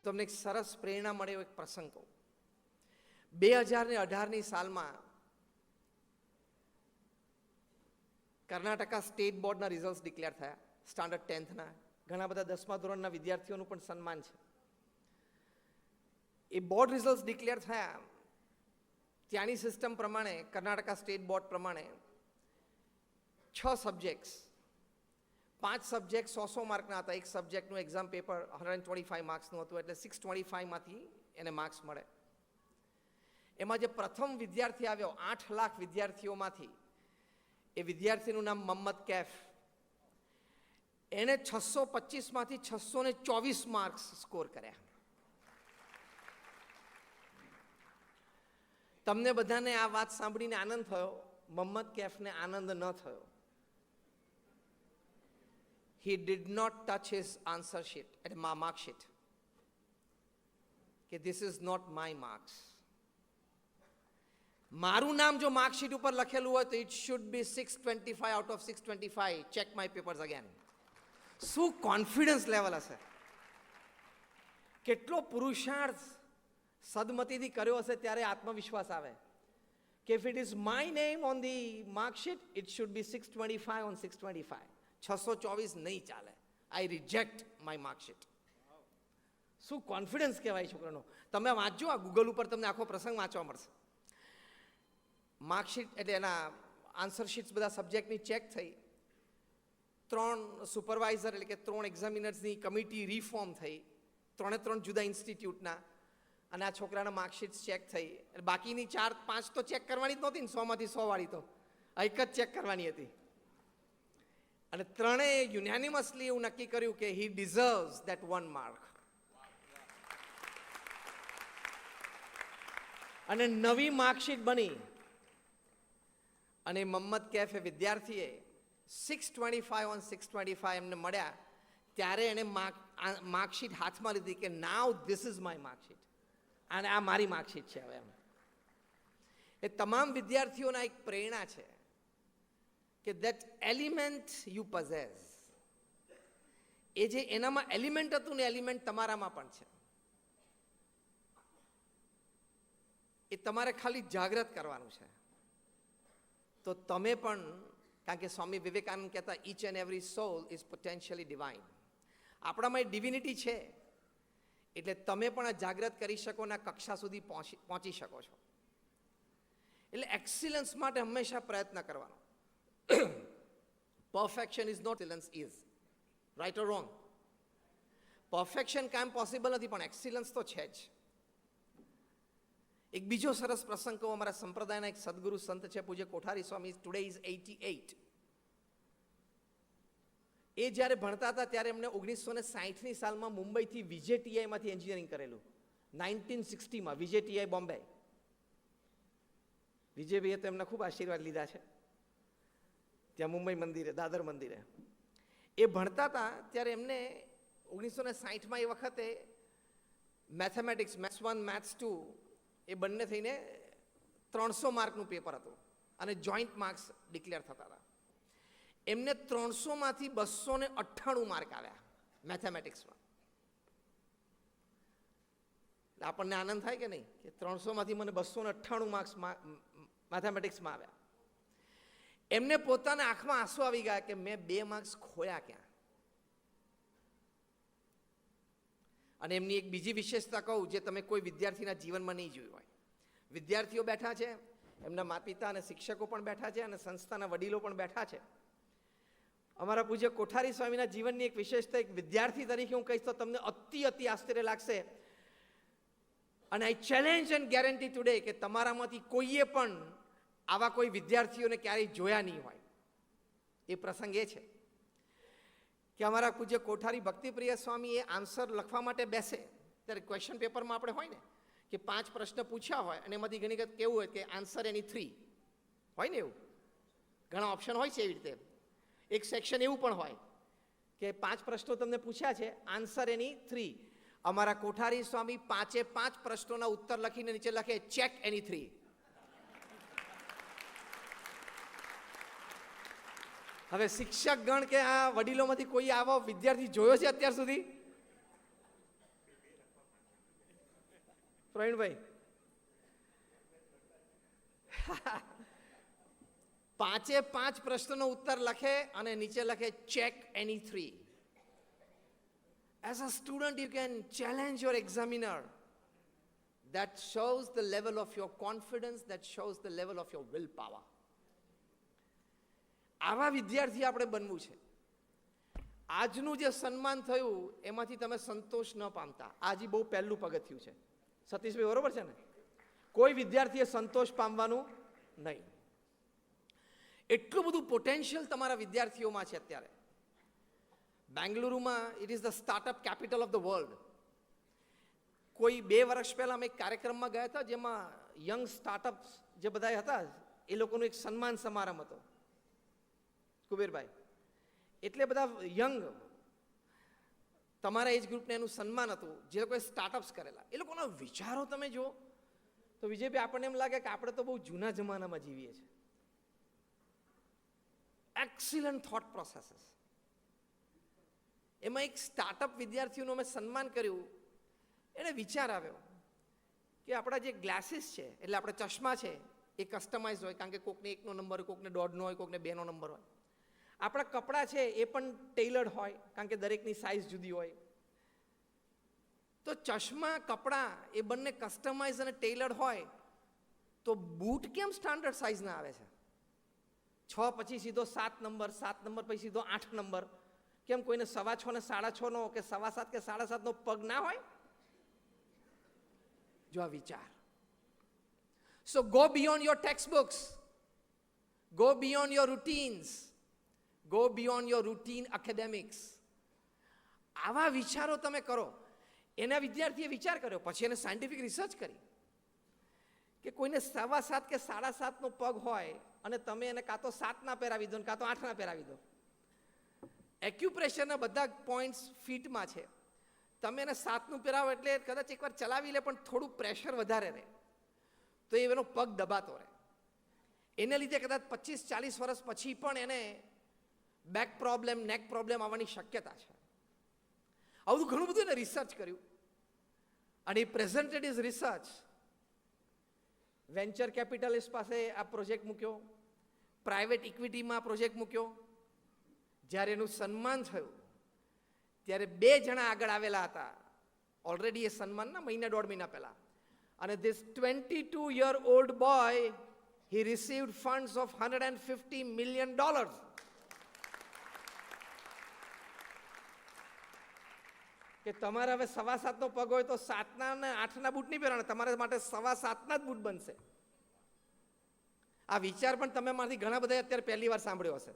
તમને એક સરસ પ્રેરણા મળે એવો એક પ્રસંગ કહું. 2018ની સાલમાં કર્ણાટકા સ્ટેટ બોર્ડના રિઝલ્ટ ડિક્લેર થયા. સ્ટાન્ડર્ડ 10થના ઘણા બધા 10મા ધોરણના વિદ્યાર્થીઓનું પણ સન્માન છે. એ બોર્ડ રિઝલ્ટ ડિક્લેર થયા. ત્યાંની સિસ્ટમ પ્રમાણે, કર્ણાટકા સ્ટેટ બોર્ડ પ્રમાણે 6 સબ્જેક્ટ્સ, 5 સબ્જેક્ટ 100 માર્કના હતા. એક સબ્જેક્ટનું એક્ઝામ પેપર 125 માર્ક્સનું હતું, એટલે 625માંથી એને માર્ક્સ મળે. એમાં જે પ્રથમ વિદ્યાર્થી આવ્યો 8 લાખ વિદ્યાર્થીઓમાંથી, એ વિદ્યાર્થીનું નામ મોહમ્મદ કૈફ. એણે 625માંથી 624 માર્ક્સ સ્કોર કર્યા. તમને બધાને આ વાત સાંભળીને આનંદ થયો. મોહમ્મદ કૈફને આનંદ ન થયો. He did not touch his answer sheet, mark sheet. કે this is not my marks. મારું નામ જો માર્કશીટ ઉપર લખેલું હોય તો it should be 625 out of 625. Check my papers again. શું કોન્ફિડન્સ લેવલ હશે, કેટલો પુરુષાર્થ સદમતીથી કર્યો હશે. ત્યારે આત્મવિશ્વાસ આવે કે if it is my name on the mark sheet, it should be 625 on 625. 624 નહીં ચાલે. I reject my mark sheet. શું કોન્ફિડન્સ કહેવાય છોકરાનો. તમે વાંચજો, આ ગૂગલ ઉપર તમને આખો પ્રસંગ વાંચવા મળશે. માર્કશીટ એટલે એના આન્સર શીટ્સ બધા સબ્જેક્ટની ચેક થઈ. 3 સુપરવાઇઝર એટલે કે 3 એક્ઝામિનર્સની કમિટી રીફોર્મ થઈ, 3 જુદા ઇન્સ્ટિટ્યૂટના. અને આ છોકરાના માર્કશીટ્સ ચેક થઈ. બાકીની 4-5 તો ચેક કરવાની જ નહોતી ને, 100માંથી 100 વાળી તો એક જ ચેક કરવાની હતી. અને 3એ યુનાનિમસલી એવું નક્કી કર્યું કે હી ડિઝર્વ્સ ધેટ 1 માર્ક. અને નવી માર્કશીટ બની. અને મોહમ્મદ કૈફે વિદ્યાર્થીએ 625 on 625 એમને મળ્યા. ત્યારે એણે માર્કશીટ હાથમાં લીધી કે નાવ ધીસ ઇઝ માય માર્કશીટ, અને આ મારી માર્કશીટ છે હવે. એમ એ તમામ વિદ્યાર્થીઓના એક પ્રેરણા છે કે that element you possess, એ જે એનામાં એલિમેન્ટ હતું ને, એલિમેન્ટ તમારામાં પણ છે. એ તમારે ખાલી જાગૃત કરવાનું છે. તો તમે પણ, કારણ કે સ્વામી વિવેકાનંદ કહેતા each and every soul is potentially divine. આપણામાં એ ડિવિનિટી છે, એટલે તમે પણ આ જાગૃત કરી શકો ને કક્ષા સુધી પહોંચી શકો છો. એટલે એક્સિલન્સ માટે હંમેશા પ્રયત્ન કરવાનો. Perfection is not excellence is. Right or wrong? Perfection કામ પોસિબલ નથી, પણ એક્સિલન્સ તો છે જ. એક બીજો સરસ પ્રસંગ કહું. અમારા સંપ્રદાયના એક સદગુરુ સંત છે પૂજ્ય કોઠારી સ્વામી. Today is 88. એ જ્યારે ભણતા હતા ત્યારે એમને 1960ની સાલમાં મુંબઈથી VJTIમાંથી એન્જિનિયરિંગ કરેલું. 1960માં VJTI બોમ્બે. વિજયભાઈએ તો એમના ખૂબ આશીર્વાદ લીધા છે ત્યાં મુંબઈ મંદિરે, દાદર મંદિરે. એ ભણતા હતા ત્યારે એમને 1960માં એ વખતે મેથેમેટિક્સ, મેથ્સ 1, મેથ્સ 2 એ બંને થઈને 300 માર્કનું પેપર હતું અને જોઈન્ટ માર્ક્સ ડિક્લેર થતા હતા. એમને 300માંથી 298 માર્ક આવ્યા મેથેમેટિક્સમાં. આપણને આનંદ થાય કે નહીં કે 300માંથી મને 298 માર્ક્સ મેથેમેટિક્સમાં આવ્યા. એમને પોતાના આંખમાં આંસુ આવી ગયા કે મેં 2 માર્ક્સ ખોયા ક્યાં. અને એમની એક બીજી વિશેષતા કહું જે તમે કોઈ વિદ્યાર્થીના જીવનમાં નહીં જોયું હોય. વિદ્યાર્થીઓ બેઠા છે, એમના માતા પિતા અને શિક્ષકો પણ બેઠા છે, અને સંસ્થાના વડીલો પણ બેઠા છે. અમારા પૂજ્ય કોઠારી સ્વામીના જીવનની એક વિશેષતા, એક વિદ્યાર્થી તરીકે હું કહીશ તો તમને અતિ આશ્ચર્ય લાગશે. અને આઈ ચેલેન્જ એન્ડ ગેરંટી ટુડે કે તમારામાંથી કોઈએ પણ આવા કોઈ વિદ્યાર્થીઓને ક્યારેય જોયા નહીં હોય. એ પ્રસંગ એ છે કે અમારા પૂજ્ય કોઠારી ભક્તિપ્રિય સ્વામી એ આન્સર લખવા માટે બેસે ત્યારે ક્વેશ્ચન પેપરમાં આપણે હોય ને કે 5 પ્રશ્ન પૂછ્યા હોય અને એમાંથી ઘણી વખત કેવું હોય કે આન્સર એની 3 હોય ને. એવું ઘણા ઓપ્શન હોય છે. એવી રીતે એક સેક્શન એવું પણ હોય કે 5 પ્રશ્નો તમને પૂછ્યા છે, આન્સર એની 3. અમારા કોઠારી સ્વામી 5 પ્રશ્નોના ઉત્તર લખીને નીચે લખે ચેક એની 3. હવે શિક્ષક ગણ કે આ વડીલોમાંથી કોઈ આવો વિદ્યાર્થી જોયો છે અત્યાર સુધી? પ્રવીણભાઈ, 5 પ્રશ્નનો ઉત્તર લખે અને નીચે લખે check any 3. As a student, you can challenge your examiner. That shows the level of your confidence, that shows the level of your willpower. આવા વિદ્યાર્થી આપણે બનવું છે. આજનું જે સન્માન થયું એમાંથી તમે સંતોષ ન પામતા. આજે બહુ પહેલું પગથિયું છે. સતીશભાઈ બરોબર છે ને? કોઈ વિદ્યાર્થીએ સંતોષ પામવાનું નહીં. એટલું બધું પોટેન્શિયલ તમારા વિદ્યાર્થીઓમાં છે અત્યારે. બેંગલુરુમાં it is the startup capital of the world. કોઈ 2 વર્ષ પહેલાં અમે એક કાર્યક્રમમાં ગયા હતા જેમાં યંગ સ્ટાર્ટઅપ્સ જે બધા હતા એ લોકોનો એક સન્માન સમારંભ હતો. કુબેરભાઈ, એટલે બધા યંગ તમારા એજ ગ્રુપને એનું સન્માન હતું જે લોકોએ સ્ટાર્ટઅપ્સ કરેલા. એ લોકોના વિચારો તમે જુઓ તો વિજયભાઈ આપણને એમ લાગે કે આપણે તો બહુ જૂના જમાનામાં જીવીએ છીએ. Excellent thought processes. એમાં એક સ્ટાર્ટઅપ વિદ્યાર્થીઓનું અમે સન્માન કર્યું. એને વિચાર આવ્યો કે આપણા જે ગ્લાસીસ છે એટલે આપણે ચશ્મા છે એ કસ્ટમાઇઝ હોય, કારણ કે કોકને 1નો નંબર હોય, કોકને 1.5નો હોય, કોકને 2નો નંબર હોય. આપણા કપડાં છે એ પણ ટેલર્ડ હોય, કારણ કે દરેકની સાઇઝ જુદી હોય. તો ચશ્મા, કપડાં એ બંને કસ્ટમાઇઝ અને ટેલર્ડ હોય તો બૂટ કેમ સ્ટાન્ડર્ડ સાઇઝના આવે છે? 6 પછી સીધો 7 નંબર, 7 નંબર પછી સીધો 8 નંબર. કેમ કોઈને 6.25 ને 6.5નો કે 7.25 કે 7.5નો પગ ના હોય? જો આ વિચાર. So go beyond your textbooks. Go beyond your routines. Go beyond your routine academics. આવા વિચારો તમે કરો. એના વિદ્યાર્થીએ વિચાર કર્યો, પછી એને સાયન્ટિફિક રિસર્ચ કરી કે કોઈને 7.25 કે 7.5નો પગ હોય અને તમે એને કાં તો 7ના પહેરાવી દો કાં તો 8ના પહેરાવી દો. એક્યુપ્રેશરના બધા પોઈન્ટ્સ ફીટમાં છે. તમે એને 7નું પહેરાવો એટલે કદાચ એકવાર ચલાવી લે પણ થોડું પ્રેશર વધારે રહે તો એનો પગ દબાતો રહે. એને લીધે કદાચ 25-40 વર્ષ પછી પણ એને બેક પ્રોબ્લેમ, નેક પ્રોબ્લેમ આવવાની શક્યતા છે. આવું ઘણું બધું એને રિસર્ચ કર્યું અને એ presented is research. Venture capitalist પાસે આ પ્રોજેક્ટ મૂક્યો, પ્રાઇવેટ ઇક્વિટીમાં પ્રોજેક્ટ મૂક્યો. જ્યારે એનું સન્માન થયું ત્યારે 2 જણા આગળ આવેલા હતા ઓલરેડી એ સન્માનના 1.5 મહિના પહેલા. અને this 22-year-old boy, he received funds of $150 million. કે તમારે હવે 7.25નો પગ હોય તો 7ના અને 8ના બૂટ નહીં પહેરવાના, તમારા માટે 7.25ના જ બૂટ બનશે. આ વિચાર પણ તમે મારાથી ઘણા બધા અત્યારે પહેલી વાર સાંભળ્યો હશે.